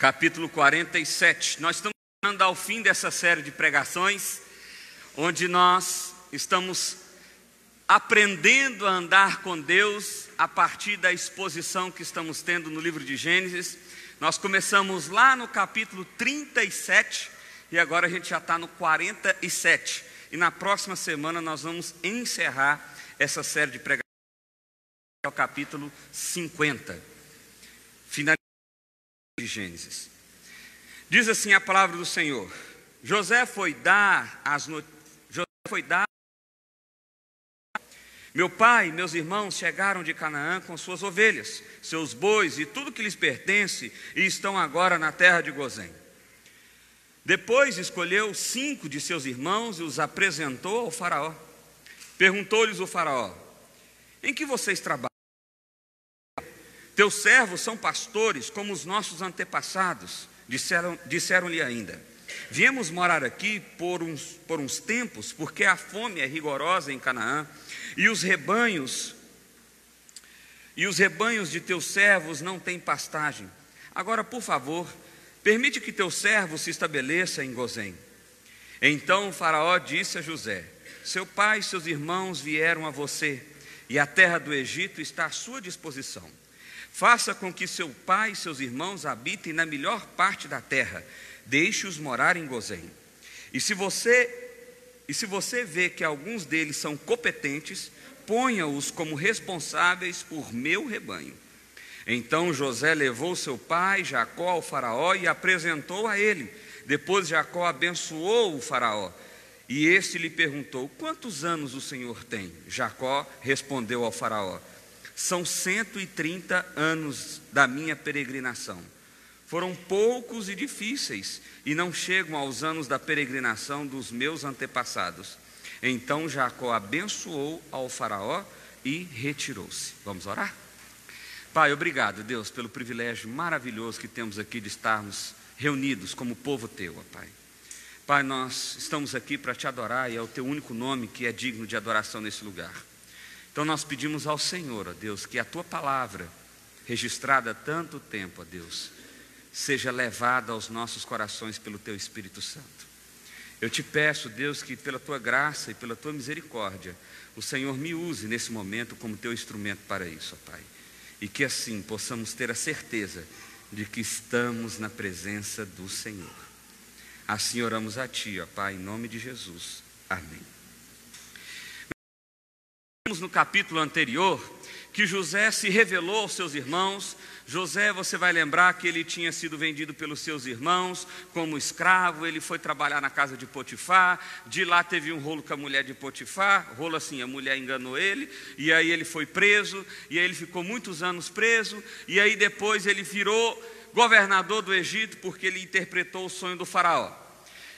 capítulo 47. Nós estamos chegando ao fim dessa série de pregações, onde nós estamos aprendendo a andar com Deus a partir da exposição que estamos tendo no livro de Gênesis. Nós começamos lá no capítulo 37 e agora a gente já está no 47. E na próxima semana nós vamos encerrar essa série de pregações ao capítulo 50. Finalizando de Gênesis. Diz assim a palavra do Senhor: José foi dar Meu pai e meus irmãos chegaram de Canaã com suas ovelhas, seus bois e tudo que lhes pertence, e estão agora na terra de Gozém. Depois escolheu 5 de seus irmãos e os apresentou ao faraó. Perguntou-lhes o faraó: em que vocês trabalham? Teus servos são pastores como os nossos antepassados. Disseram-lhe ainda: viemos morar aqui por uns tempos, porque a fome é rigorosa em Canaã, e os rebanhos de teus servos não têm pastagem. Agora, por favor, permite que teu servo se estabeleça em Gozém. Então o faraó disse a José: seu pai e seus irmãos vieram a você, e a terra do Egito está à sua disposição. Faça com que seu pai e seus irmãos habitem na melhor parte da terra. Deixe-os morar em Gozém. E se você vê que alguns deles são competentes, ponha-os como responsáveis por meu rebanho. Então José levou seu pai Jacó ao faraó e apresentou a ele. Depois Jacó abençoou o faraó. E este lhe perguntou: quantos anos o senhor tem? Jacó respondeu ao faraó: são 130 anos da minha peregrinação. Foram poucos e difíceis, e não chegam aos anos da peregrinação dos meus antepassados. Então Jacó abençoou ao faraó e retirou-se. Vamos orar? Pai, obrigado, Deus, pelo privilégio maravilhoso que temos aqui de estarmos reunidos como povo teu, ó Pai. Pai, nós estamos aqui para te adorar, e é o teu único nome que é digno de adoração nesse lugar. Então nós pedimos ao Senhor, ó Deus, que a tua palavra, registrada há tanto tempo, ó Deus, seja levada aos nossos corações pelo teu Espírito Santo. Eu te peço, Deus, que pela tua graça e pela tua misericórdia, o Senhor me use nesse momento como teu instrumento para isso, ó Pai. E que assim possamos ter a certeza de que estamos na presença do Senhor. Assim oramos a ti, ó Pai, em nome de Jesus. Amém. No capítulo anterior, que José se revelou aos seus irmãos. José, você vai lembrar que ele tinha sido vendido pelos seus irmãos como escravo. Ele foi trabalhar na casa de Potifar. De lá teve um rolo com a mulher de Potifar. Rolo assim, a mulher enganou ele. E aí ele foi preso. E aí ele ficou muitos anos preso. E aí depois ele virou governador do Egito, porque ele interpretou o sonho do faraó.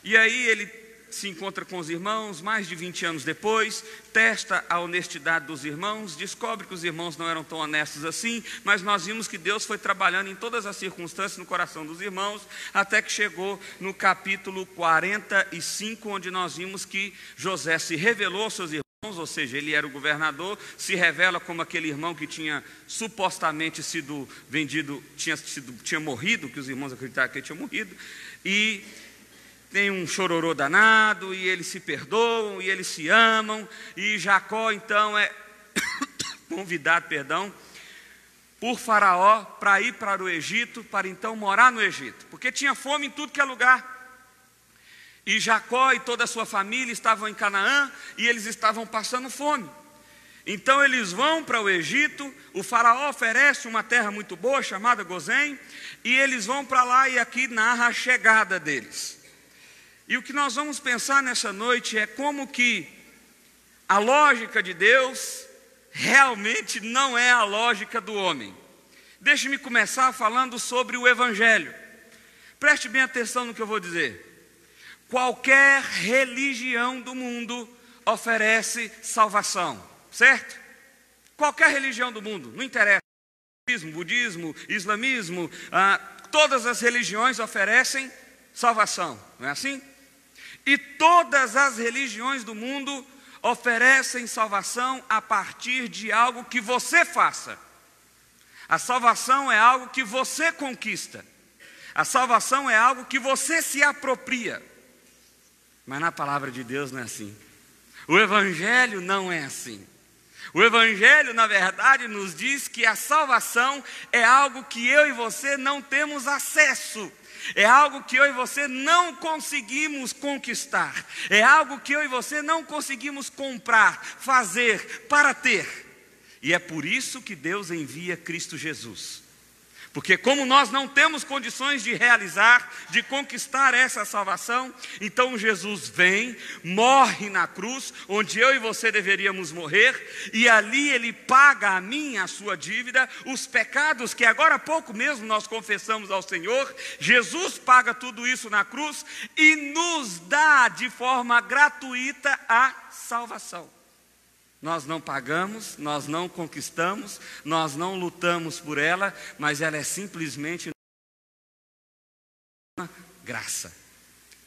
E aí ele se encontra com os irmãos, mais de 20 anos depois, testa a honestidade dos irmãos, descobre que os irmãos não eram tão honestos assim, mas nós vimos que Deus foi trabalhando em todas as circunstâncias no coração dos irmãos, até que chegou no capítulo 45, onde nós vimos que José se revelou aos seus irmãos, ou seja, ele era o governador, se revela como aquele irmão que tinha supostamente sido vendido, tinha morrido, que os irmãos acreditavam que ele tinha morrido, e tem um chororô danado, e eles se perdoam, e eles se amam, e Jacó então é convidado, por faraó para ir para o Egito, para então morar no Egito, porque tinha fome em tudo que é lugar, e Jacó e toda a sua família estavam em Canaã, e eles estavam passando fome. Então eles vão para o Egito, o faraó oferece uma terra muito boa, chamada Gozém, e eles vão para lá, e aqui narra a chegada deles. E o que nós vamos pensar nessa noite é como que a lógica de Deus realmente não é a lógica do homem. Deixe-me começar falando sobre o Evangelho. Preste bem atenção no que eu vou dizer. Qualquer religião do mundo oferece salvação, certo? Qualquer religião do mundo, não interessa. Budismo, islamismo, todas as religiões oferecem salvação, não é assim? E todas as religiões do mundo oferecem salvação a partir de algo que você faça. A salvação é algo que você conquista. A salvação é algo que você se apropria. Mas na palavra de Deus não é assim. O Evangelho não é assim. O Evangelho, na verdade, nos diz que a salvação é algo que eu e você não temos acesso. É algo que eu e você não conseguimos conquistar. É algo que eu e você não conseguimos comprar, fazer, para ter. E é por isso que Deus envia Cristo Jesus. Porque como nós não temos condições de realizar, de conquistar essa salvação, então Jesus vem, morre na cruz, onde eu e você deveríamos morrer, e ali Ele paga a minha, a sua dívida, os pecados que agora há pouco mesmo nós confessamos ao Senhor. Jesus paga tudo isso na cruz e nos dá de forma gratuita a salvação. Nós não pagamos, nós não conquistamos, nós não lutamos por ela, mas ela é simplesmente uma graça.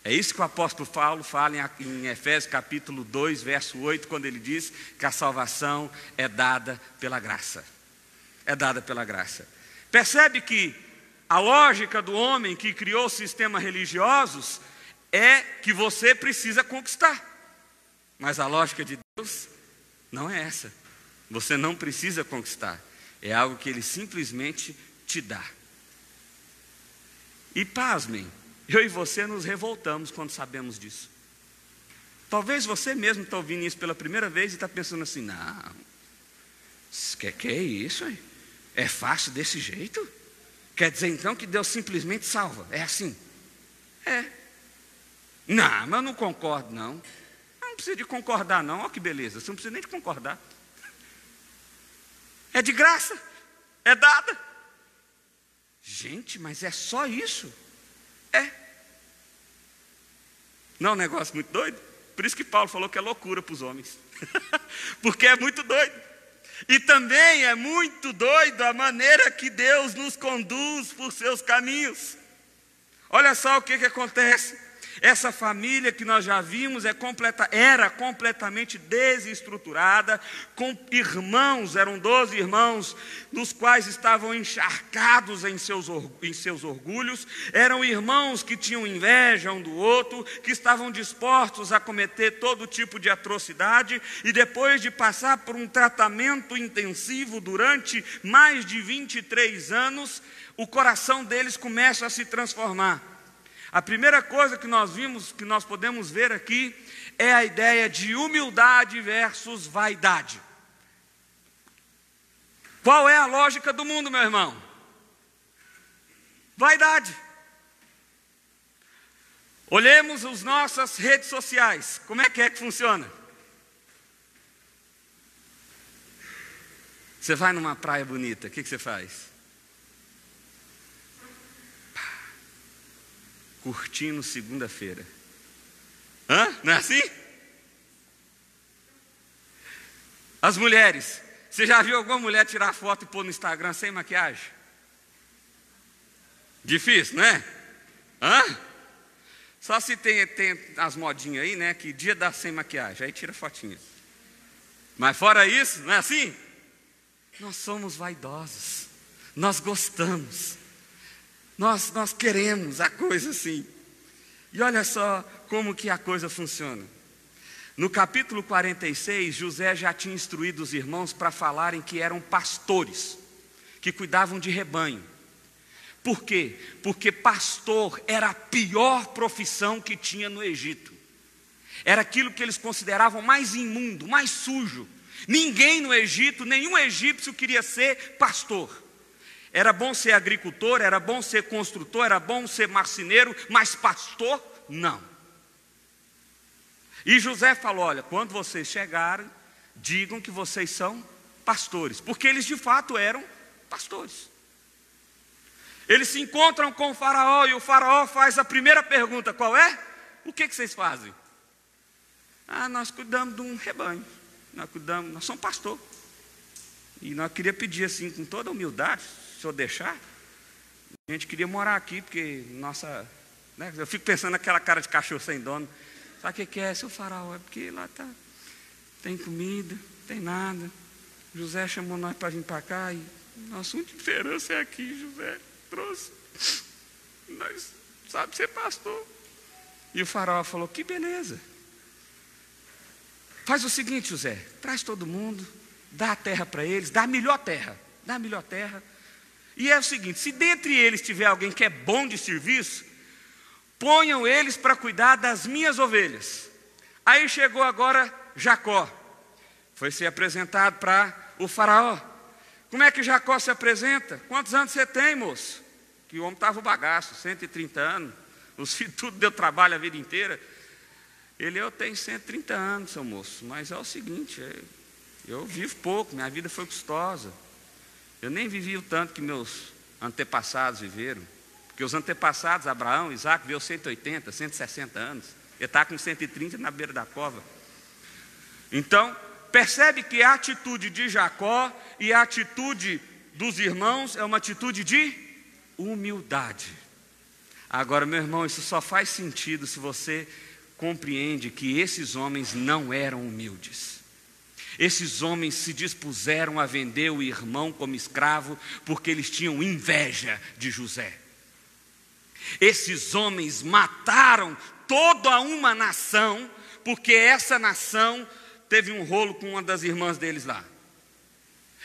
É isso que o apóstolo Paulo fala em Efésios capítulo 2, verso 8, quando ele diz que a salvação é dada pela graça. É dada pela graça. Percebe que a lógica do homem que criou sistemas religiosos é que você precisa conquistar. Mas a lógica de Deus não é essa. Você não precisa conquistar. É algo que Ele simplesmente te dá. E pasmem, eu e você nos revoltamos quando sabemos disso. Talvez você mesmo está ouvindo isso pela primeira vez e está pensando assim: não, que é isso aí? É fácil desse jeito? Quer dizer então que Deus simplesmente salva? É assim? É. Não, mas eu não concordo não. Não precisa de concordar não, olha que beleza, você não precisa nem de concordar. É de graça, é dada. Gente, mas é só isso? É. Não é um negócio muito doido? Por isso que Paulo falou que é loucura para os homens. Porque é muito doido. E também é muito doido a maneira que Deus nos conduz por seus caminhos. Olha só o que acontece. Essa família que nós já vimos era completamente desestruturada, com irmãos, eram 12 irmãos, dos quais estavam encharcados em seus orgulhos, eram irmãos que tinham inveja um do outro, que estavam dispostos a cometer todo tipo de atrocidade, e depois de passar por um tratamento intensivo durante mais de 23 anos, o coração deles começa a se transformar. A primeira coisa que nós vimos, que nós podemos ver aqui, é a ideia de humildade versus vaidade. Qual é a lógica do mundo, meu irmão? Vaidade. Olhemos as nossas redes sociais. Como é que funciona? Você vai numa praia bonita, o que você faz? Curtindo segunda-feira. Não é assim? As mulheres, você já viu alguma mulher tirar foto e pôr no Instagram sem maquiagem? Difícil, não é? Só se tem as modinhas aí, né? Que dia dá sem maquiagem, aí tira fotinha. Mas fora isso, não é assim? Nós somos vaidosos, nós gostamos. Nós queremos a coisa assim. E olha só como que a coisa funciona. No capítulo 46, José já tinha instruído os irmãos para falarem que eram pastores, que cuidavam de rebanho. Por quê? Porque pastor era a pior profissão que tinha no Egito. Era aquilo que eles consideravam mais imundo, mais sujo. Ninguém no Egito, nenhum egípcio queria ser pastor. Era bom ser agricultor, era bom ser construtor, era bom ser marceneiro, mas pastor, não. E José falou: olha, quando vocês chegarem, digam que vocês são pastores, porque eles de fato eram pastores. Eles se encontram com o faraó e o faraó faz a primeira pergunta: qual é? O que vocês fazem? Nós cuidamos de um rebanho, nós somos pastor. E nós queríamos pedir assim, com toda humildade, se o senhor deixar, a gente queria morar aqui, porque nossa, né, eu fico pensando naquela cara de cachorro sem dono. Sabe o que é, seu faraó? É porque lá tem comida, tem nada. José chamou nós para vir para cá e nossa única esperança é aqui, José trouxe. nós sabe ser pastor. E o faraó falou, que beleza. Faz o seguinte, José, traz todo mundo, dá a terra para eles, dá a melhor terra. E é o seguinte, se dentre eles tiver alguém que é bom de serviço, ponham eles para cuidar das minhas ovelhas. Aí chegou agora Jacó, foi ser apresentado para o faraó. Como é que Jacó se apresenta? Quantos anos você tem, moço? Que o homem estava o bagaço, 130 anos, os filhos tudo deu trabalho a vida inteira. Eu tenho 130 anos, seu moço, mas é o seguinte, eu vivo pouco, minha vida foi custosa. Eu nem vivi o tanto que meus antepassados viveram. Porque os antepassados, Abraão, Isaac, viveu 180, 160 anos. Ele está com 130 na beira da cova. Então, percebe que a atitude de Jacó e a atitude dos irmãos é uma atitude de humildade. Agora, meu irmão, isso só faz sentido se você compreende que esses homens não eram humildes. Esses homens se dispuseram a vender o irmão como escravo porque eles tinham inveja de José. Esses homens mataram toda uma nação porque essa nação teve um rolo com uma das irmãs deles lá.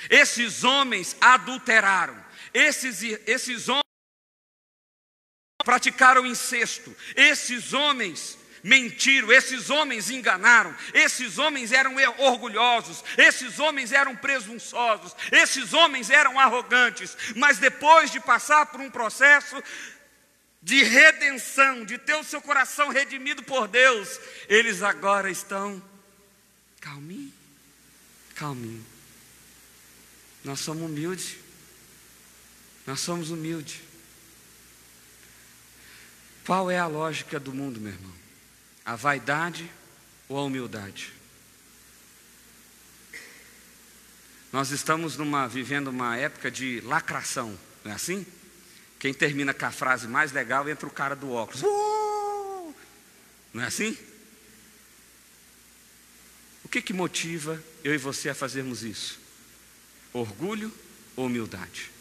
Esses homens adulteraram. Esses homens praticaram incesto. Esses homens mentiram, esses homens enganaram, esses homens eram orgulhosos, esses homens eram presunçosos, esses homens eram arrogantes, mas depois de passar por um processo de redenção, de ter o seu coração redimido por Deus, eles agora estão calminho. Nós somos humildes, Qual é a lógica do mundo, meu irmão? A vaidade ou a humildade? Nós estamos vivendo uma época de lacração, não é assim? Quem termina com a frase mais legal entra o cara do óculos. Não é assim? O que motiva eu e você a fazermos isso? Orgulho ou humildade?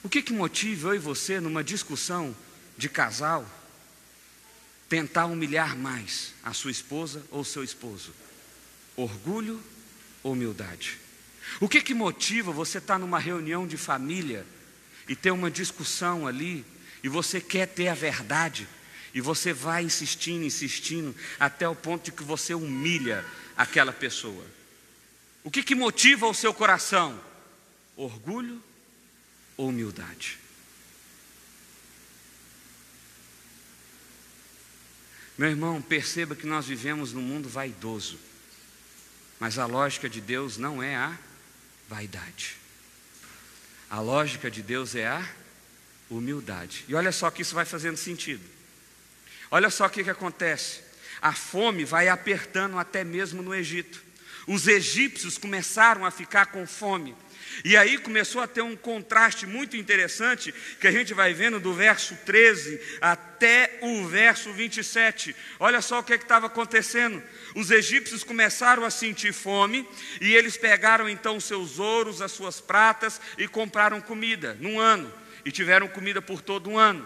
O que motiva eu e você numa discussão de casal tentar humilhar mais a sua esposa ou seu esposo? Orgulho ou humildade? O que motiva você estar numa reunião de família e ter uma discussão ali, e você quer ter a verdade, e você vai insistindo, até o ponto de que você humilha aquela pessoa? O que motiva o seu coração? Orgulho ou humildade? Meu irmão, perceba que nós vivemos num mundo vaidoso, mas a lógica de Deus não é a vaidade. A lógica de Deus é a humildade. E olha só que isso vai fazendo sentido. Olha só o que acontece. A fome vai apertando até mesmo no Egito. Os egípcios começaram a ficar com fome. E aí começou a ter um contraste muito interessante, que a gente vai vendo do verso 13 até o verso 27. Olha só o que estava acontecendo. Os egípcios começaram a sentir fome, e eles pegaram então os seus ouros, as suas pratas, e compraram comida num ano, e tiveram comida por todo um ano.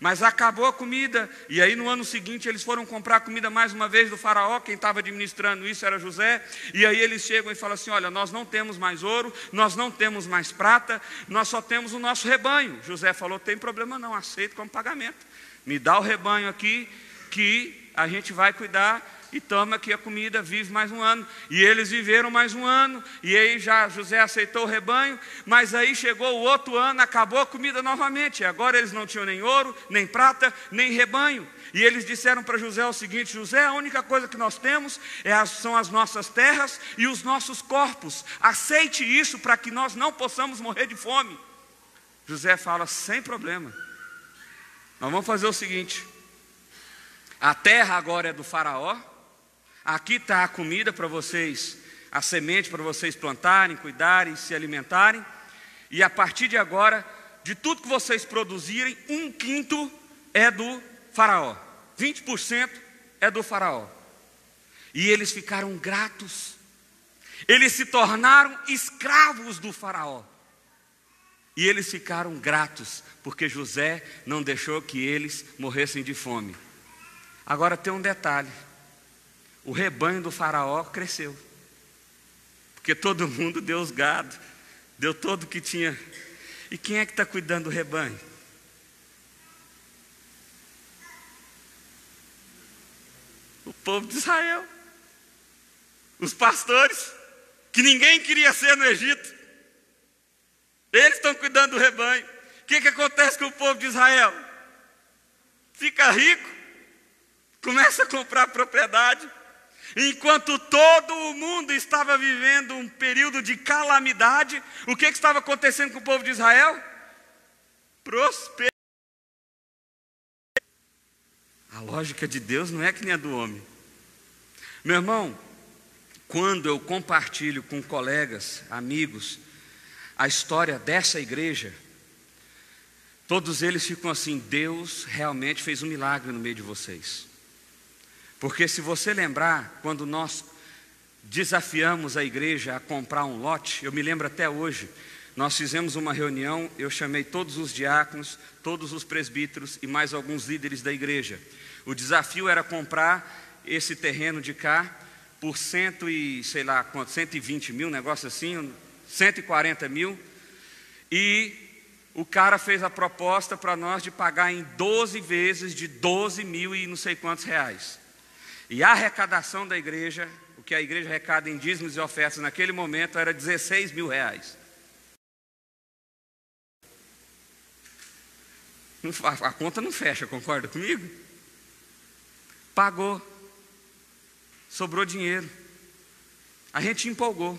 Mas acabou a comida, e aí no ano seguinte eles foram comprar comida mais uma vez do faraó. Quem estava administrando isso era José. E aí eles chegam e falam assim: olha, nós não temos mais ouro, nós não temos mais prata, nós só temos o nosso rebanho. José falou: tem problema não, aceito como pagamento, me dá o rebanho aqui, que a gente vai cuidar, e toma aqui a comida, vive mais um ano. E eles viveram mais um ano, e aí já José aceitou o rebanho. Mas aí chegou o outro ano, acabou a comida novamente, e agora eles não tinham nem ouro, nem prata, nem rebanho. E eles disseram para José o seguinte: José, a única coisa que nós temos são as nossas terras e os nossos corpos, aceite isso para que nós não possamos morrer de fome. José fala: sem problema, nós vamos fazer o seguinte: a terra agora é do faraó, aqui está a comida para vocês, a semente para vocês plantarem, cuidarem, se alimentarem. E a partir de agora, de tudo que vocês produzirem, 1/5 é do faraó, 20% é do faraó. E eles ficaram gratos, eles se tornaram escravos do faraó. E eles ficaram gratos, porque José não deixou que eles morressem de fome. Agora tem um detalhe: o rebanho do faraó cresceu, porque todo mundo deu os gados, deu todo o que tinha. E quem é que está cuidando do rebanho? O povo de Israel. Os pastores, que ninguém queria ser no Egito, eles estão cuidando do rebanho. O que acontece com o povo de Israel? Fica rico, começa a comprar propriedade. Enquanto todo o mundo estava vivendo um período de calamidade, o que estava acontecendo com o povo de Israel? Prosperidade. A lógica de Deus não é que nem a do homem. Meu irmão, quando eu compartilho com colegas, amigos, a história dessa igreja, todos eles ficam assim: Deus realmente fez um milagre no meio de vocês. Porque se você lembrar, quando nós desafiamos a igreja a comprar um lote, eu me lembro até hoje, nós fizemos uma reunião, eu chamei todos os diáconos, todos os presbíteros e mais alguns líderes da igreja. O desafio era comprar esse terreno de cá por 120 mil, negócio assim, 140 mil, e o cara fez a proposta para nós de pagar em 12 vezes de 12 mil e não sei quantos reais. E a arrecadação da igreja, o que a igreja arrecada em dízimos e ofertas naquele momento, era 16 mil reais. A conta não fecha, concorda comigo? Pagou. Sobrou dinheiro. A gente empolgou.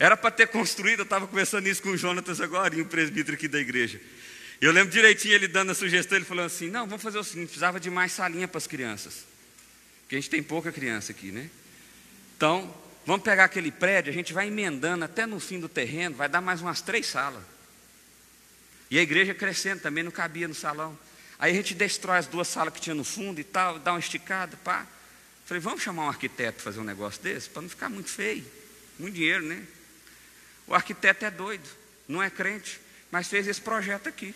Era para ter construído, eu estava conversando isso com o Jonatas agora, o presbítero aqui da igreja. Eu lembro direitinho ele dando a sugestão, ele falou assim: não, vamos fazer o seguinte, precisava de mais salinha para as crianças. Porque a gente tem pouca criança aqui, né? Então, vamos pegar aquele prédio, a gente vai emendando até no fim do terreno, vai dar mais umas 3 salas. E a igreja crescendo, também não cabia no salão. Aí a gente destrói as 2 salas que tinha no fundo e tal, dá uma esticada, pá. Falei, vamos chamar um arquiteto para fazer um negócio desse, para não ficar muito feio. Muito dinheiro, né? O arquiteto é doido, não é crente, mas fez esse projeto aqui.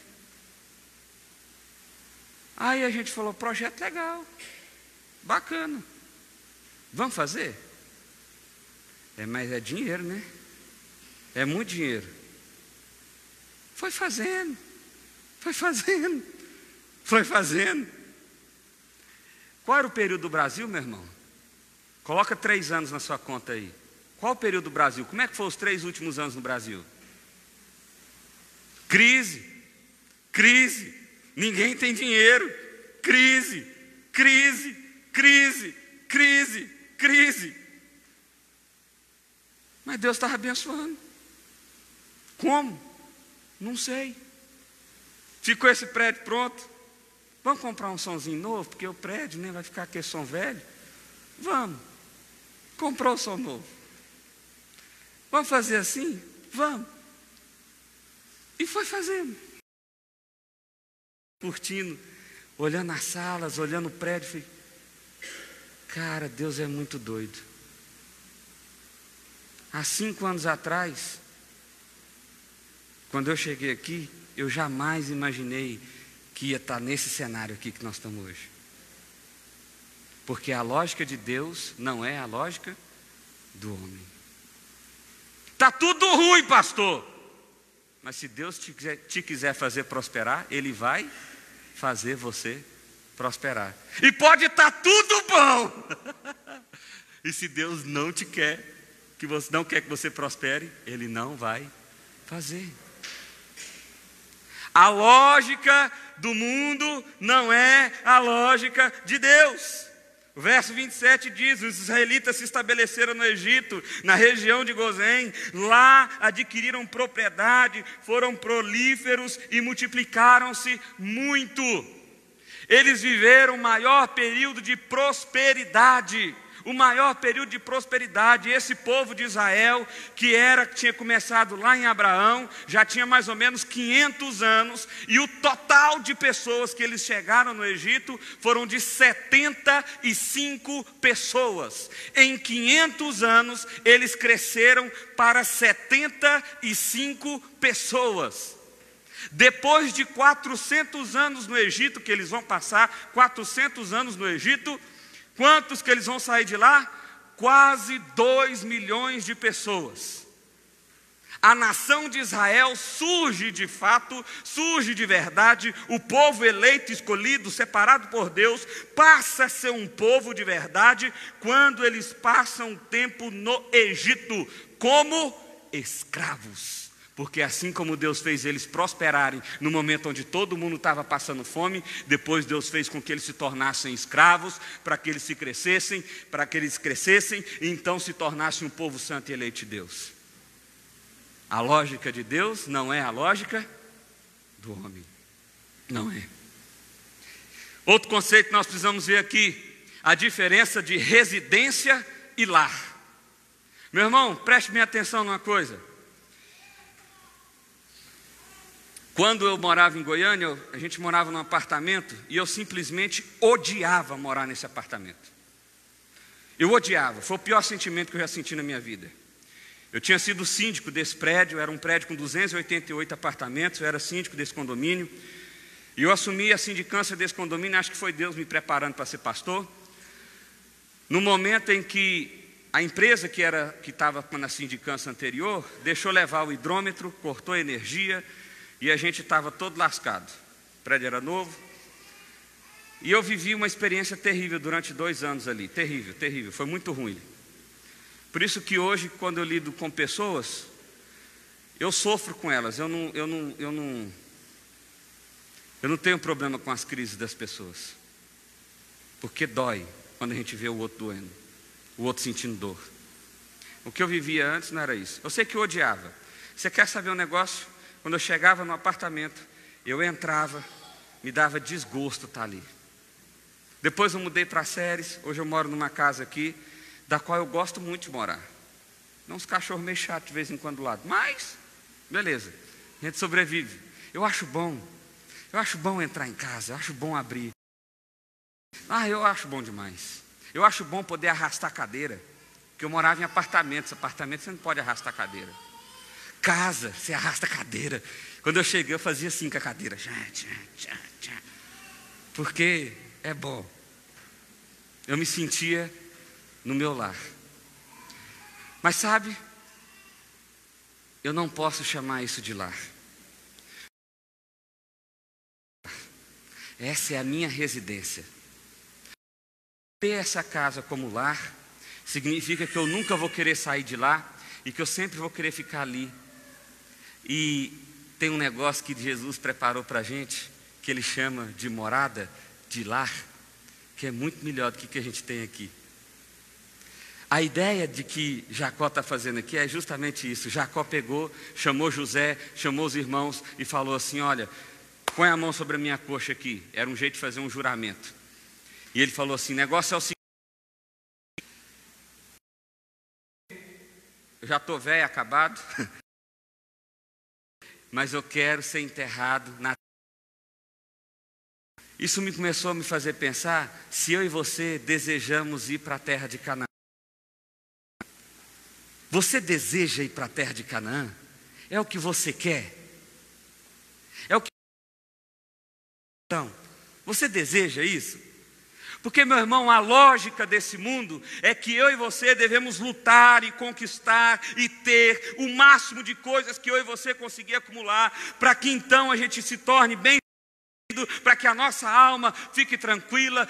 Aí a gente falou, projeto legal, bacana, vamos fazer? Mas é dinheiro, né? É muito dinheiro. Foi fazendo. Qual era o período do Brasil, meu irmão? Coloca 3 anos na sua conta aí. Qual o período do Brasil? Como é que foram os 3 últimos anos no Brasil? Crise. Ninguém tem dinheiro. Crise. Mas Deus estava abençoando. Como? Não sei. Ficou esse prédio pronto. Vamos comprar um somzinho novo, porque o prédio, né, vai ficar aquele som velho. Vamos. Comprou o som novo. Vamos fazer assim? Vamos. E foi fazendo. Curtindo, olhando as salas, olhando o prédio. Falei, cara, Deus é muito doido. Há 5 anos atrás, quando eu cheguei aqui, eu jamais imaginei que ia estar nesse cenário aqui que nós estamos hoje. Porque a lógica de Deus não é a lógica do homem. Está tudo ruim, pastor. Mas se Deus te quiser fazer prosperar, Ele vai fazer você prosperar. E pode estar tudo bom. E se Deus não te quer, que você não quer que você prospere, Ele não vai fazer. A lógica do mundo não é a lógica de Deus. O verso 27 diz: os israelitas se estabeleceram no Egito, na região de Gozém. Lá adquiriram propriedade, foram prolíferos e multiplicaram-se muito. Eles viveram o maior período de prosperidade. o maior período de prosperidade. Esse povo de Israel, que tinha começado lá em Abraão, já tinha mais ou menos 500 anos, e o total de pessoas que eles chegaram no Egito foram de 75 pessoas. Em 500 anos, eles cresceram para 75 pessoas. Depois de 400 anos no Egito, que eles vão passar 400 anos no Egito, quantos que eles vão sair de lá? Quase 2 milhões de pessoas. A nação de Israel surge de fato, surge de verdade. O povo eleito, escolhido, separado por Deus, passa a ser um povo de verdade quando eles passam tempo no Egito como escravos. Porque assim como Deus fez eles prosperarem no momento onde todo mundo estava passando fome, depois Deus fez com que eles se tornassem escravos, para que eles crescessem e então se tornassem um povo santo e eleito de Deus. A lógica de Deus não é a lógica do homem. Não é. Outro conceito que nós precisamos ver aqui, a diferença de residência e lar. Meu irmão, preste minha atenção numa coisa. Quando eu morava em Goiânia, a gente morava num apartamento e eu simplesmente odiava morar nesse apartamento. Eu odiava, foi o pior sentimento que eu já senti na minha vida. Eu tinha sido síndico desse prédio, era um prédio com 288 apartamentos, eu era síndico desse condomínio. E eu assumi a sindicância desse condomínio, acho que foi Deus me preparando para ser pastor. No momento em que a empresa que estava na sindicância anterior, deixou levar o hidrômetro, cortou a energia, e a gente estava todo lascado. O prédio era novo. E eu vivi uma experiência terrível durante 2 anos ali. Terrível, terrível. Foi muito ruim. Por isso que hoje, quando eu lido com pessoas, eu sofro com elas. Eu não tenho problema com as crises das pessoas. Porque dói quando a gente vê o outro doendo. O outro sentindo dor. O que eu vivia antes não era isso. Eu sei que eu odiava. Você quer saber um negócio? Quando eu chegava no apartamento, eu entrava, me dava desgosto estar ali. Depois eu mudei para Séries, hoje eu moro numa casa aqui, da qual eu gosto muito de morar. Não uns cachorros meio chatos de vez em quando do lado, mas, beleza, a gente sobrevive. Eu acho bom entrar em casa, eu acho bom abrir. Eu acho bom demais. Eu acho bom poder arrastar cadeira, porque eu morava em apartamentos você não pode arrastar cadeira. Casa, você arrasta a cadeira. Quando eu cheguei, eu fazia assim com a cadeira. Porque é bom. Eu me sentia no meu lar. Mas sabe, eu não posso chamar isso de lar. Essa é a minha residência. Ter essa casa como lar significa que eu nunca vou querer sair de lá e que eu sempre vou querer ficar ali. E tem um negócio que Jesus preparou para a gente, que ele chama de morada, de lar, que é muito melhor do que a gente tem aqui. A ideia de que Jacó está fazendo aqui é justamente isso. Jacó pegou, chamou José, chamou os irmãos e falou assim: olha, põe a mão sobre a minha coxa aqui. Era um jeito de fazer um juramento. E ele falou assim: negócio é o seguinte, eu já estou velho, acabado, mas eu quero ser enterrado na terra. Isso começou a me fazer pensar se eu e você desejamos ir para a terra de Canaã. Você deseja ir para a terra de Canaã? É o que você quer? É o que... Então, você deseja isso? Porque, meu irmão, a lógica desse mundo é que eu e você devemos lutar e conquistar e ter o máximo de coisas que eu e você conseguir acumular, para que então a gente se torne bem-sucedido, para que a nossa alma fique tranquila,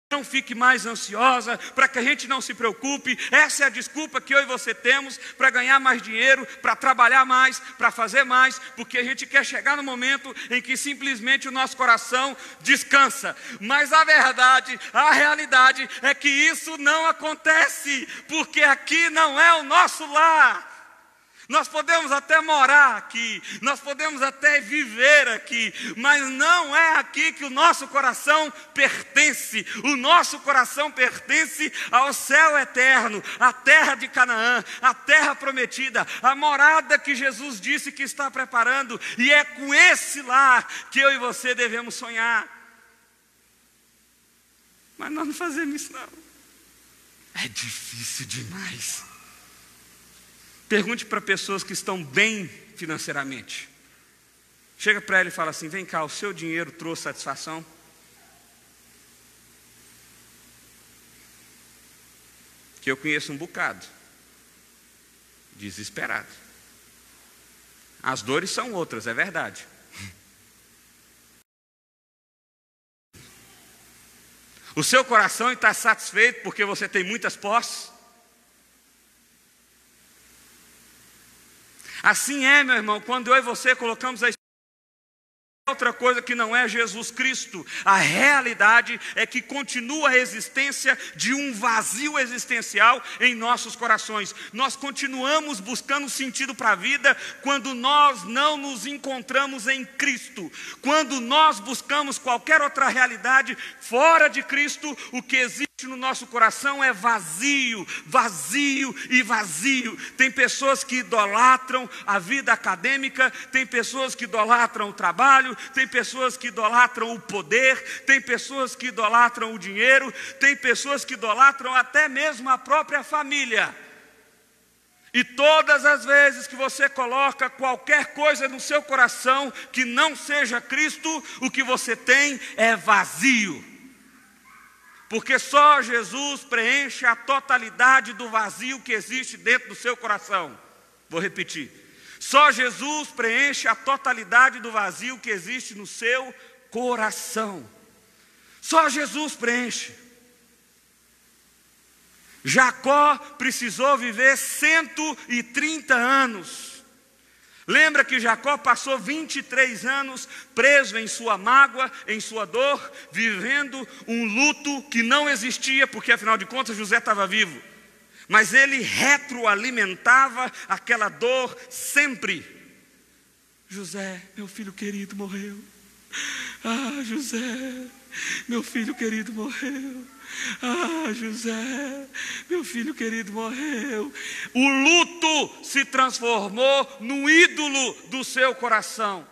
não fique mais ansiosa, para que a gente não se preocupe. Essa é a desculpa que eu e você temos para ganhar mais dinheiro, para trabalhar mais, para fazer mais, porque a gente quer chegar no momento em que simplesmente o nosso coração descansa. Mas a verdade, a realidade é que isso não acontece, porque aqui não é o nosso lar. Nós podemos até morar aqui, nós podemos até viver aqui, mas não é aqui que o nosso coração pertence. O nosso coração pertence ao céu eterno, à terra de Canaã, à terra prometida, a morada que Jesus disse que está preparando, e é com esse lar que eu e você devemos sonhar. Mas nós não fazemos isso não. É difícil demais. Pergunte para pessoas que estão bem financeiramente. Chega para ela e fala assim: vem cá, o seu dinheiro trouxe satisfação? Que eu conheço um bocado. Desesperado. As dores são outras, é verdade. O seu coração está satisfeito porque você tem muitas posses? Assim é, meu irmão, quando eu e você colocamos a outra coisa que não é Jesus Cristo, a realidade é que continua a existência de um vazio existencial em nossos corações. Nós continuamos buscando sentido para a vida quando nós não nos encontramos em Cristo. Quando nós buscamos qualquer outra realidade fora de Cristo, o que existe no nosso coração é vazio, vazio e vazio. Tem pessoas que idolatram a vida acadêmica, tem pessoas que idolatram o trabalho, tem pessoas que idolatram o poder, tem pessoas que idolatram o dinheiro, tem pessoas que idolatram até mesmo a própria família. E todas as vezes que você coloca qualquer coisa no seu coração que não seja Cristo, o que você tem é vazio. Porque só Jesus preenche a totalidade do vazio que existe dentro do seu coração. Vou repetir. Só Jesus preenche a totalidade do vazio que existe no seu coração. Só Jesus preenche. Jacó precisou viver 130 anos. Lembra que Jacó passou 23 anos preso em sua mágoa, em sua dor, vivendo um luto que não existia, porque afinal de contas José estava vivo. Mas ele retroalimentava aquela dor sempre. José, meu filho querido, morreu. Ah, José, meu filho querido morreu. Ah, José, meu filho querido morreu. O luto se transformou no ídolo do seu coração.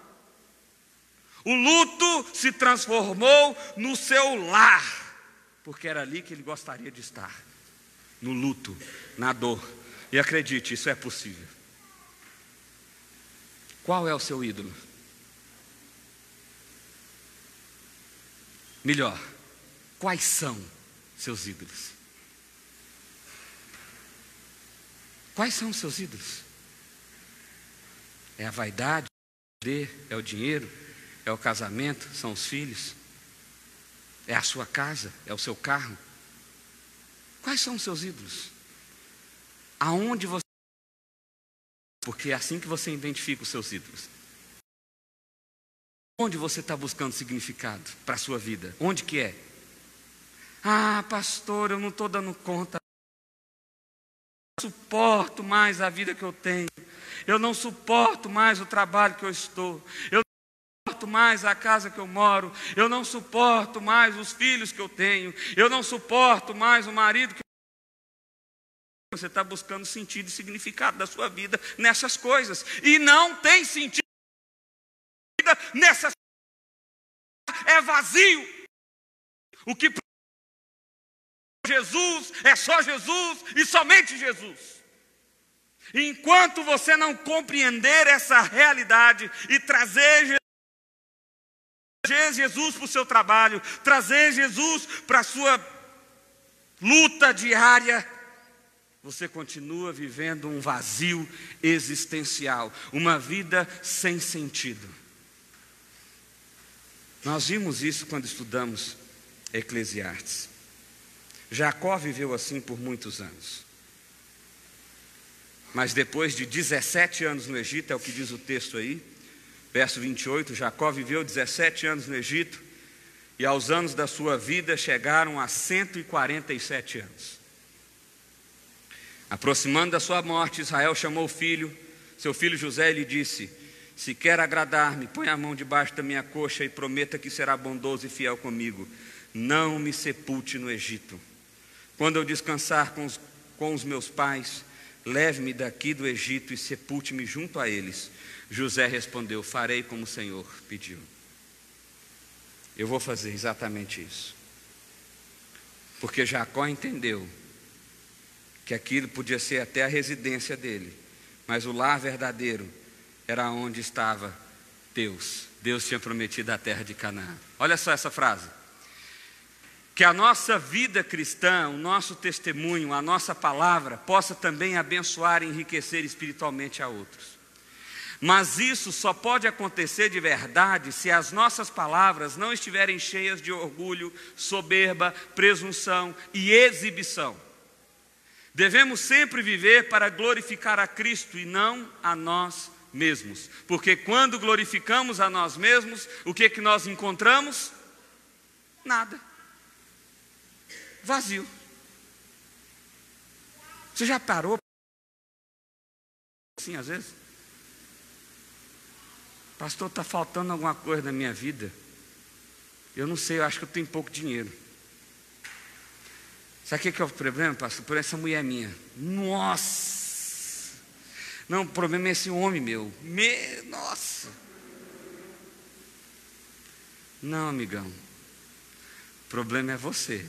O luto se transformou no seu lar, porque era ali que ele gostaria de estar. No luto, na dor. E acredite, isso é possível. Qual é o seu ídolo? Melhor, quais são seus ídolos? Quais são os seus ídolos? É a vaidade, é o poder, é o dinheiro, é o casamento, são os filhos, é a sua casa, é o seu carro. Quais são os seus ídolos? Aonde você... Porque é assim que você identifica os seus ídolos. Onde você está buscando significado para a sua vida? Onde que é? Ah, pastor, eu não estou dando conta. Eu não suporto mais a vida que eu tenho. Eu não suporto mais o trabalho que eu estou. Eu não suporto mais a casa que eu moro. Eu não suporto mais os filhos que eu tenho. Eu não suporto mais o marido que você está buscando sentido e significado da sua vida nessas coisas. E não tem sentido nessas coisas. É vazio. O que Jesus é só Jesus e somente Jesus. Enquanto você não compreender essa realidade e trazer Jesus para o seu trabalho, trazer Jesus para a sua luta diária, você continua vivendo um vazio existencial, uma vida sem sentido. Nós vimos isso quando estudamos Eclesiastes. Jacó viveu assim por muitos anos. Mas depois de 17 anos no Egito, é o que diz o texto aí, verso 28, Jacó viveu 17 anos no Egito, e aos anos da sua vida chegaram a 147 anos. Aproximando da sua morte, Israel chamou o filho, seu filho José, lhe disse: se quer agradar-me, põe a mão debaixo da minha coxa e prometa que será bondoso e fiel comigo. Não me sepulte no Egito. Quando eu descansar com os meus pais, leve-me daqui do Egito e sepulte-me junto a eles. José respondeu: farei como o Senhor pediu. Eu vou fazer exatamente isso. Porque Jacó entendeu que aquilo podia ser até a residência dele, mas o lar verdadeiro era onde estava Deus. Deus tinha prometido a terra de Canaã. Olha só essa frase. Que a nossa vida cristã, o nosso testemunho, a nossa palavra, possa também abençoar e enriquecer espiritualmente a outros. Mas isso só pode acontecer de verdade se as nossas palavras não estiverem cheias de orgulho, soberba, presunção e exibição. Devemos sempre viver para glorificar a Cristo e não a nós mesmos. Porque quando glorificamos a nós mesmos, o que que nós encontramos? Nada. Vazio. Você já parou assim às vezes? Pastor, está faltando alguma coisa na minha vida. Eu não sei, eu acho que eu tenho pouco dinheiro. Sabe o que é o problema, pastor? Por essa mulher minha. Nossa! Não, o problema é esse homem meu. Nossa! Não, amigão. O problema é você.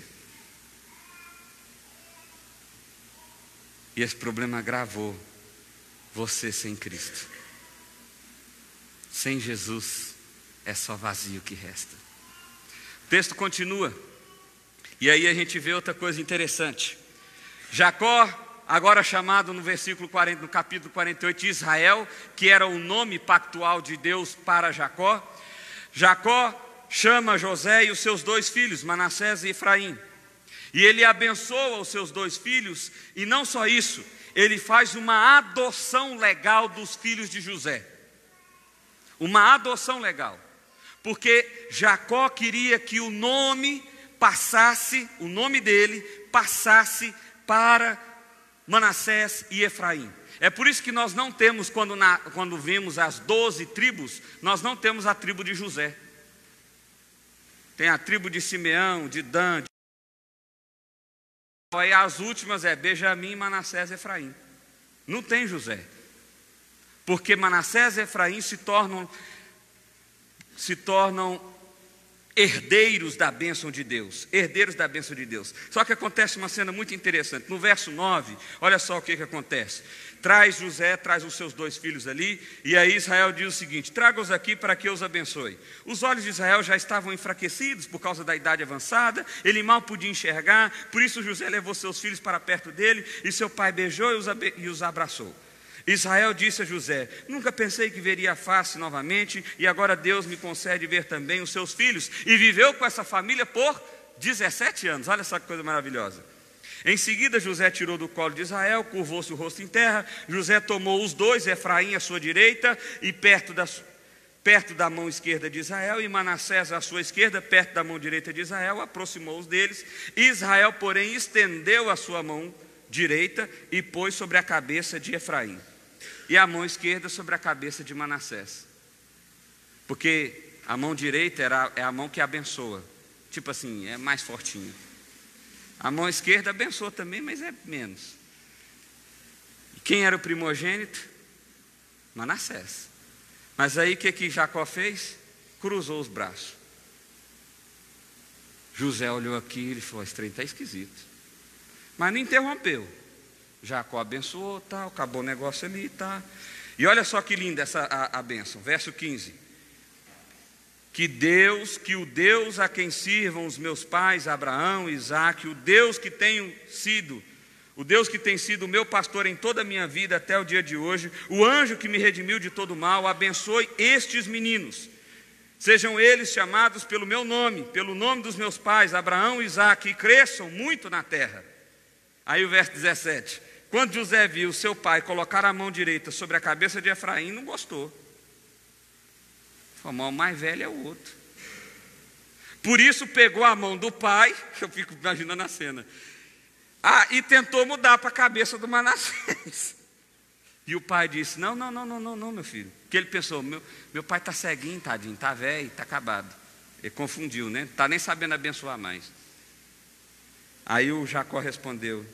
E esse problema agravou você sem Cristo. Sem Jesus é só vazio que resta. O texto continua. E aí a gente vê outra coisa interessante. Jacó, agora chamado no versículo 40, no capítulo 48, de Israel, que era o nome pactual de Deus para Jacó. Jacó chama José e os seus dois filhos, Manassés e Efraim. E ele abençoa os seus dois filhos, e não só isso, ele faz uma adoção legal dos filhos de José. Uma adoção legal. Porque Jacó queria que o nome dele passasse para Manassés e Efraim. É por isso que nós não temos, quando vemos as 12 tribos, nós não temos a tribo de José. Tem a tribo de Simeão, de Dan, e as últimas é Benjamim, Manassés e Efraim. Não tem José. Porque Manassés e Efraim se tornam herdeiros da bênção de Deus. Herdeiros da bênção de Deus. Só que acontece uma cena muito interessante. No verso 9, olha só o que acontece. José traz os seus dois filhos ali, e aí Israel diz o seguinte: traga-os aqui para que eu os abençoe. Os olhos de Israel já estavam enfraquecidos por causa da idade avançada, ele mal podia enxergar, por isso José levou seus filhos para perto dele, e seu pai beijou e os abraçou. Israel disse a José: nunca pensei que veria a face novamente, e agora Deus me concede ver também os seus filhos. E viveu com essa família por 17 anos, olha só que coisa maravilhosa. Em seguida José tirou do colo de Israel, curvou-se o rosto em terra. José tomou os dois, Efraim à sua direita, e perto da mão esquerda de Israel, e Manassés à sua esquerda, perto da mão direita de Israel, aproximou-os deles. Israel, porém, estendeu a sua mão direita e pôs sobre a cabeça de Efraim, e a mão esquerda sobre a cabeça de Manassés. Porque a mão direita é a mão que abençoa. Tipo assim, é mais fortinha. A mão esquerda abençoa também, mas é menos. E quem era o primogênito? Manassés. Mas aí o que Jacó fez? Cruzou os braços. José olhou aqui e falou: esse trem está esquisito. Mas não interrompeu. Jacó abençoou, tal, acabou o negócio ali, tá. E olha só que linda a bênção. Verso 15. Que o Deus a quem sirvam os meus pais, Abraão e Isaque, o Deus que tem sido o meu pastor em toda a minha vida até o dia de hoje, o anjo que me redimiu de todo mal, abençoe estes meninos. Sejam eles chamados pelo meu nome, pelo nome dos meus pais, Abraão e Isaque, e cresçam muito na terra. Aí o verso 17. Quando José viu seu pai colocar a mão direita sobre a cabeça de Efraim, não gostou. O mais velho é o outro. Por isso pegou a mão do pai, eu fico imaginando a cena, e tentou mudar para a cabeça do Manassés. E o pai disse: não, meu filho. Porque ele pensou: meu pai está ceguinho, tadinho, está velho, está acabado. Ele confundiu, né? Não está nem sabendo abençoar mais. Aí o Jacó respondeu: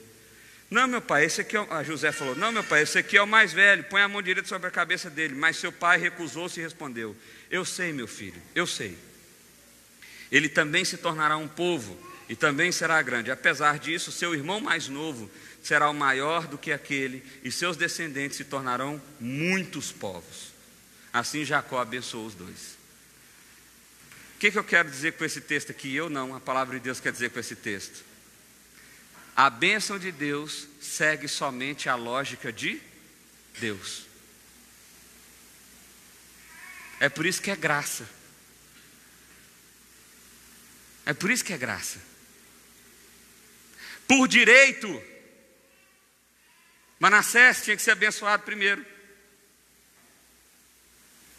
não, meu pai, esse aqui a José falou: não, meu pai, esse aqui é o mais velho, põe a mão direita sobre a cabeça dele. Mas seu pai recusou-se e respondeu: eu sei, meu filho, eu sei. Ele também se tornará um povo e também será grande. Apesar disso, seu irmão mais novo será o maior do que aquele, e seus descendentes se tornarão muitos povos. Assim Jacó abençoou os dois. O que eu quero dizer com esse texto aqui? Eu não, a palavra de Deus quer dizer com esse texto. A bênção de Deus segue somente a lógica de Deus. É por isso que é graça. É por isso que é graça. Por direito, Manassés tinha que ser abençoado primeiro.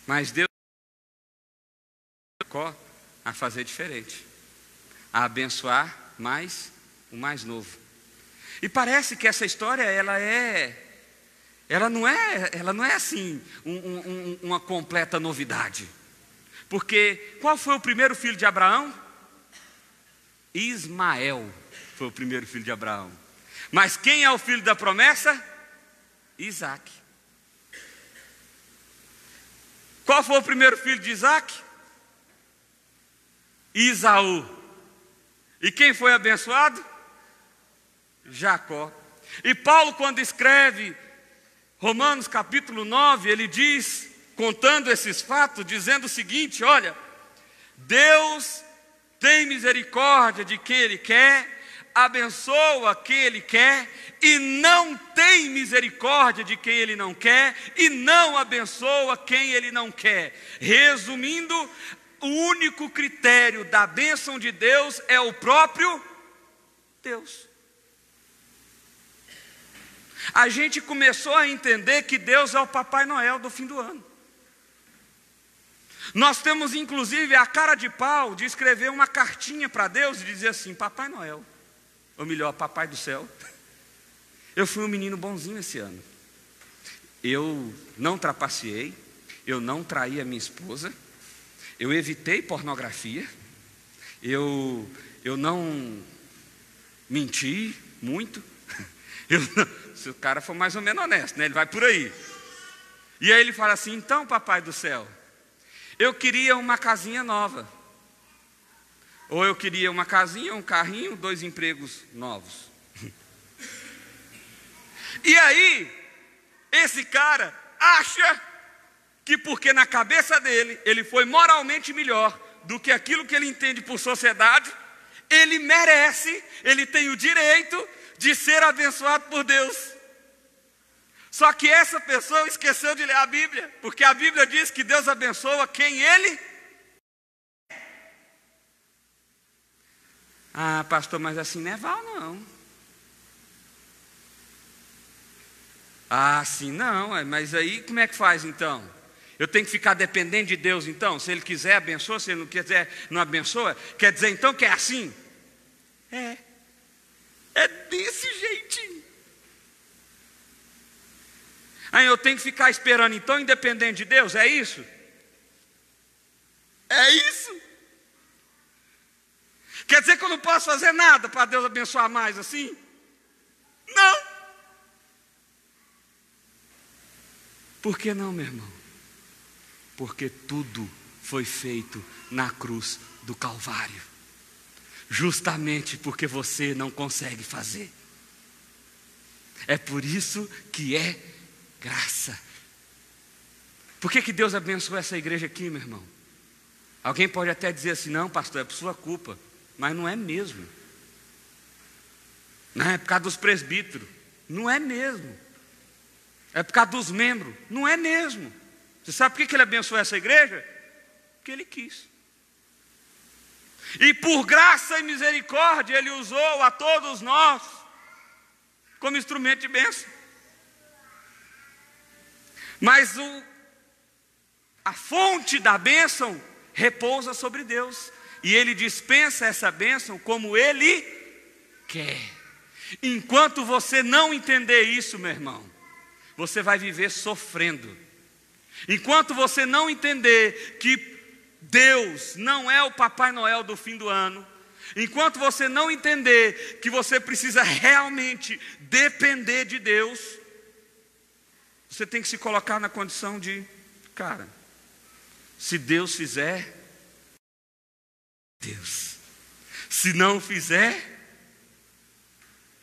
Mas Deus Jacó a fazer diferente, a abençoar mais o mais novo. E parece que essa história ela não é assim uma completa novidade. Porque qual foi o primeiro filho de Abraão? Ismael foi o primeiro filho de Abraão. Mas quem é o filho da promessa? Isaac. Qual foi o primeiro filho de Isaac? Isaú. E quem foi abençoado? Jacó. E Paulo, quando escreve Romanos capítulo 9, ele diz, contando esses fatos, dizendo o seguinte: olha, Deus tem misericórdia de quem Ele quer, abençoa quem Ele quer, e não tem misericórdia de quem Ele não quer, e não abençoa quem Ele não quer. Resumindo, o único critério da bênção de Deus é o próprio Deus. A gente começou a entender que Deus é o Papai Noel do fim do ano. Nós temos inclusive a cara de pau de escrever uma cartinha para Deus e dizer assim: Papai Noel, ou melhor, Papai do Céu, eu fui um menino bonzinho esse ano. Eu não trapaceei, eu não traí a minha esposa, eu evitei pornografia, eu não menti muito. Se o cara for mais ou menos honesto, né? Ele vai por aí. E aí ele fala assim: então, Papai do Céu, eu queria uma casinha nova. Ou eu queria uma casinha, um carrinho, 2 empregos novos. E aí, esse cara acha que porque na cabeça dele, ele foi moralmente melhor do que aquilo que ele entende por sociedade, ele merece, ele tem o direito de ser abençoado por Deus. Só que essa pessoa esqueceu de ler a Bíblia, porque a Bíblia diz que Deus abençoa quem Ele... Ah, pastor, mas assim não é val, não. Ah, assim não, mas aí como é que faz então? Eu tenho que ficar dependente de Deus então? Se Ele quiser, abençoa, se Ele não quiser, não abençoa? Quer dizer então que é assim? É desse jeitinho. Aí eu tenho que ficar esperando então, independente de Deus? É isso? É isso? Quer dizer que eu não posso fazer nada para Deus abençoar mais assim? Não. Por que não, meu irmão? Porque tudo foi feito na cruz do Calvário. Justamente porque você não consegue fazer. É por isso que é graça. Por que Deus abençoou essa igreja aqui, meu irmão? Alguém pode até dizer assim: não, pastor, é por sua culpa. Mas não é mesmo. Não é por causa dos presbíteros. Não é mesmo. É por causa dos membros. Não é mesmo. Você sabe por que Ele abençoou essa igreja? Porque Ele quis. E por graça e misericórdia Ele usou a todos nós como instrumento de bênção. Mas a fonte da bênção repousa sobre Deus. E Ele dispensa essa bênção como Ele quer. Enquanto você não entender isso, meu irmão, você vai viver sofrendo. Enquanto você não entender que Deus não é o Papai Noel do fim do ano, enquanto você não entender que você precisa realmente depender de Deus, você tem que se colocar na condição de, cara, se Deus fizer, Deus. Se não fizer,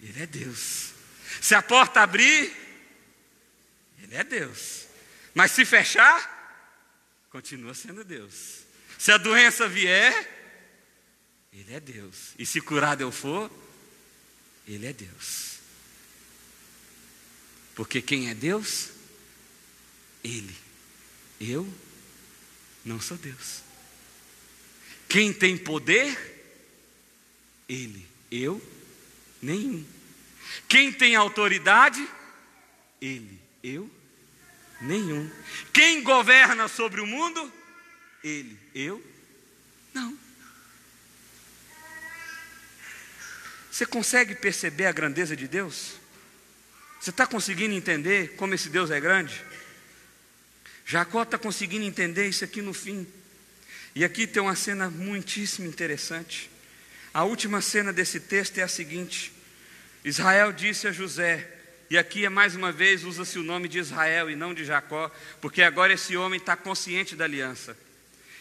Ele é Deus. Se a porta abrir, Ele é Deus. Mas se fechar, continua sendo Deus. Se a doença vier, Ele é Deus. E se curado eu for, Ele é Deus. Porque quem é Deus? Ele. Eu não sou Deus. Quem tem poder? Ele. Eu, nenhum. Quem tem autoridade? Ele. Eu, nenhum. Quem governa sobre o mundo? Ele. Eu, não. Você consegue perceber a grandeza de Deus? Você está conseguindo entender como esse Deus é grande? Jacó está conseguindo entender isso aqui no fim. E aqui tem uma cena muitíssimo interessante. A última cena desse texto é a seguinte: Israel disse a José, e aqui mais uma vez usa-se o nome de Israel e não de Jacó, porque agora esse homem está consciente da aliança.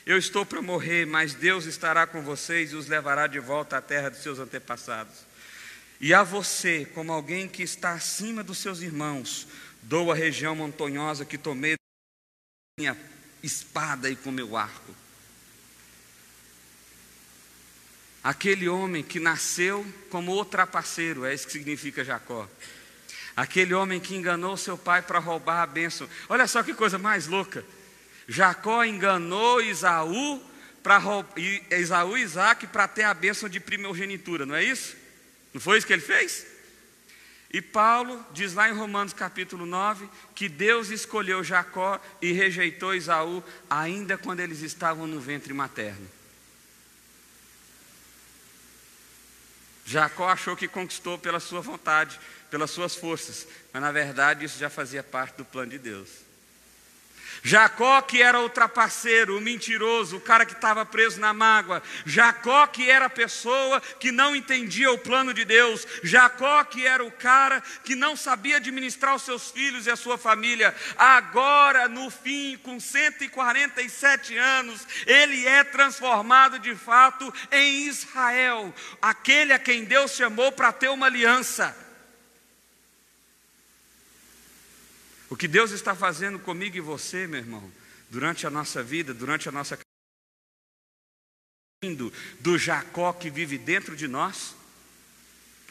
Eu estou para morrer, mas Deus estará com vocês e os levará de volta à terra dos seus antepassados. E a você, como alguém que está acima dos seus irmãos, dou a região montanhosa que tomei com minha espada e com meu arco. Aquele homem que nasceu como o trapaceiro, é isso que significa Jacó. Aquele homem que enganou seu pai para roubar a bênção. Olha só que coisa mais louca. Jacó enganou Esaú e Isaac para ter a bênção de primogenitura, não é isso? Não foi isso que ele fez? E Paulo diz lá em Romanos capítulo 9, que Deus escolheu Jacó e rejeitou Esaú, ainda quando eles estavam no ventre materno. Jacó achou que conquistou pela sua vontade, pelas suas forças, mas na verdade isso já fazia parte do plano de Deus. Jacó que era o trapaceiro, o mentiroso, o cara que estava preso na mágoa. Jacó que era a pessoa que não entendia o plano de Deus. Jacó que era o cara que não sabia administrar os seus filhos e a sua família. Agora no fim, com 147 anos, ele é transformado de fato em Israel, aquele a quem Deus chamou para ter uma aliança. O que Deus está fazendo comigo e você, meu irmão, durante a nossa vida, durante a nossa do Jacó que vive dentro de nós,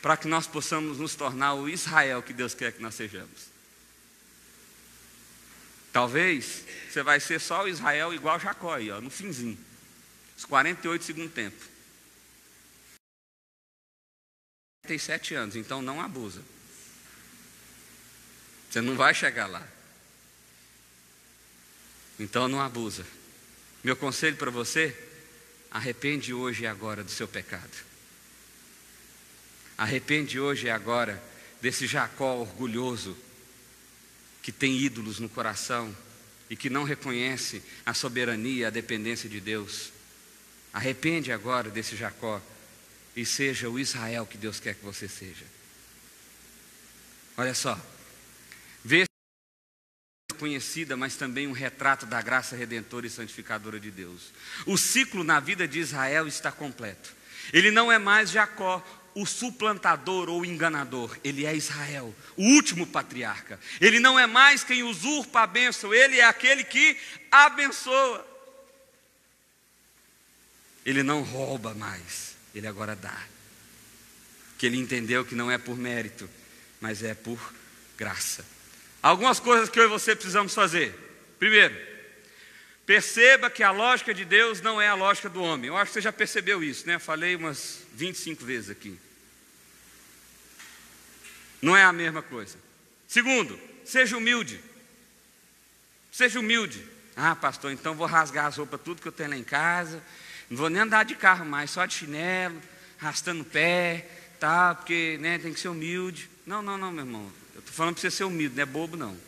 para que nós possamos nos tornar o Israel que Deus quer que nós sejamos. Talvez você vai ser só o Israel igual Jacó aí, ó, no finzinho, os 48 segundo tempo. 47 anos, então não abusa. Você não vai chegar lá. Então não abusa. Meu conselho para você: arrepende hoje e agora do seu pecado. Arrepende hoje e agora desse Jacó orgulhoso, que tem ídolos no coração e que não reconhece a soberania e a dependência de Deus. Arrepende agora desse Jacó e seja o Israel que Deus quer que você seja. Olha só. Vê conhecida, mas também um retrato da graça redentora e santificadora de Deus. O ciclo na vida de Israel está completo. Ele não é mais Jacó, o suplantador ou enganador. Ele é Israel, o último patriarca. Ele não é mais quem usurpa a bênção, ele é aquele que abençoa. Ele não rouba mais, ele agora dá. Que ele entendeu que não é por mérito, mas é por graça. Algumas coisas que eu e você precisamos fazer. Primeiro, perceba que a lógica de Deus não é a lógica do homem. Eu acho que você já percebeu isso, né? Falei umas 25 vezes aqui. Não é a mesma coisa. Segundo, seja humilde. Seja humilde. Ah, pastor, então vou rasgar as roupas, tudo que eu tenho lá em casa. Não vou nem andar de carro mais, só de chinelo, arrastando o pé, tá? Porque, né, tem que ser humilde. Não, meu irmão. Eu estou falando para você ser humilde, não é bobo não.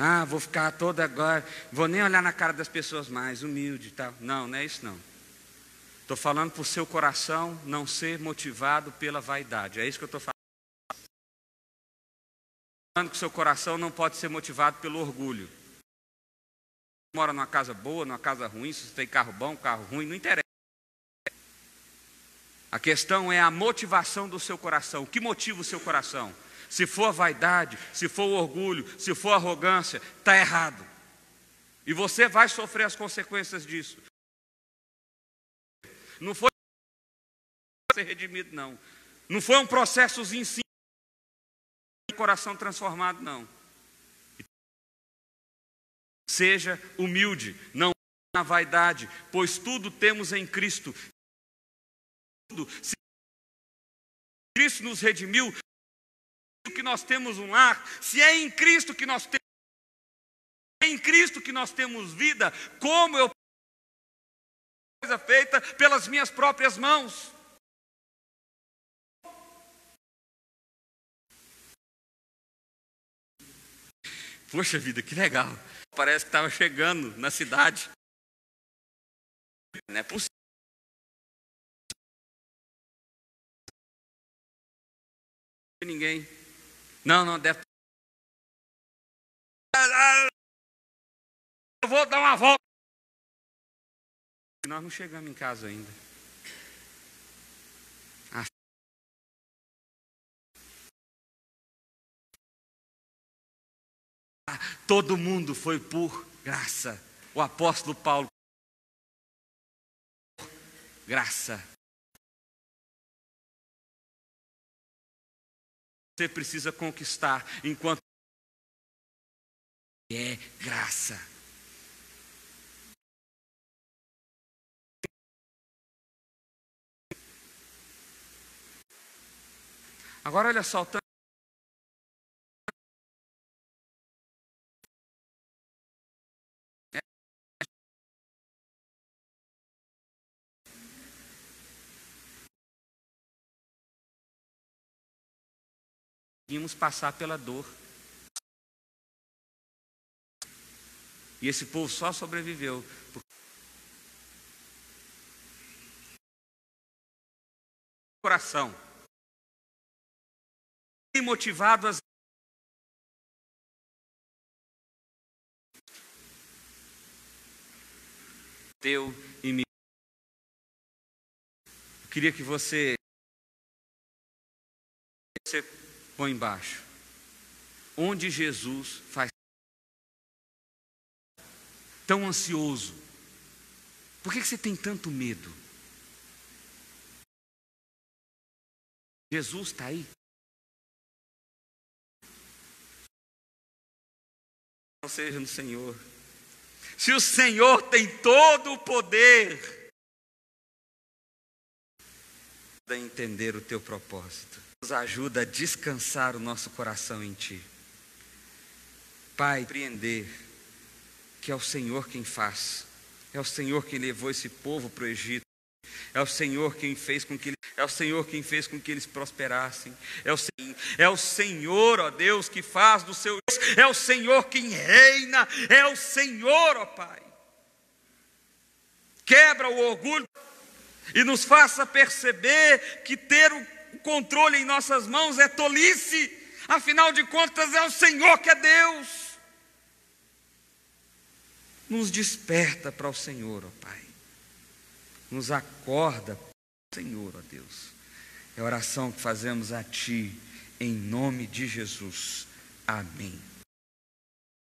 Ah, vou ficar toda agora, vou nem olhar na cara das pessoas mais, humilde e tal. Não, não é isso não. Estou falando para o seu coração não ser motivado pela vaidade. É isso que eu estou falando. Que o seu coração não pode ser motivado pelo orgulho. Você mora numa casa boa, numa casa ruim, se você tem carro bom, carro ruim, não interessa. A questão é a motivação do seu coração. O que motiva o seu coração? Se for a vaidade, se for o orgulho, se for a arrogância, está errado. E você vai sofrer as consequências disso. Não foi ser redimido, não. Não foi um processozinho simples, coração transformado, não. Seja humilde, não na vaidade, pois tudo temos em Cristo. Se Cristo nos redimiu, que nós temos um lar, se é em Cristo que nós temos, em Cristo que nós temos vida, como eu coisa feita pelas minhas próprias mãos. Poxa vida, que legal. Parece que estava chegando na cidade. Não é possível. Ninguém. Não, deve. Eu vou dar uma volta. Nós não chegamos em casa ainda. Todo mundo foi por graça. O apóstolo Paulo, graça. Você precisa conquistar enquanto é graça. Agora olha só, conseguimos passar pela dor. E esse povo só sobreviveu por coração. E motivado a teu e me. Eu queria que você põe embaixo. Onde Jesus faz tão ansioso? Por que você tem tanto medo? Jesus está aí. Não seja no Senhor. Se o Senhor tem todo o poder para entender o teu propósito, nos ajuda a descansar o nosso coração em Ti. Pai, compreender que é o Senhor quem faz, é o Senhor quem levou esse povo para o Egito, é o Senhor quem fez com que eles prosperassem, é o Senhor, ó Deus, que faz do seu, é o Senhor quem reina, é o Senhor, ó Pai. Quebra o orgulho e nos faça perceber que ter o controle em nossas mãos é tolice, afinal de contas é o Senhor que é Deus. Nos desperta para o Senhor, ó Pai. Nos acorda para o Senhor, ó Deus. É a oração que fazemos a Ti, em nome de Jesus. Amém.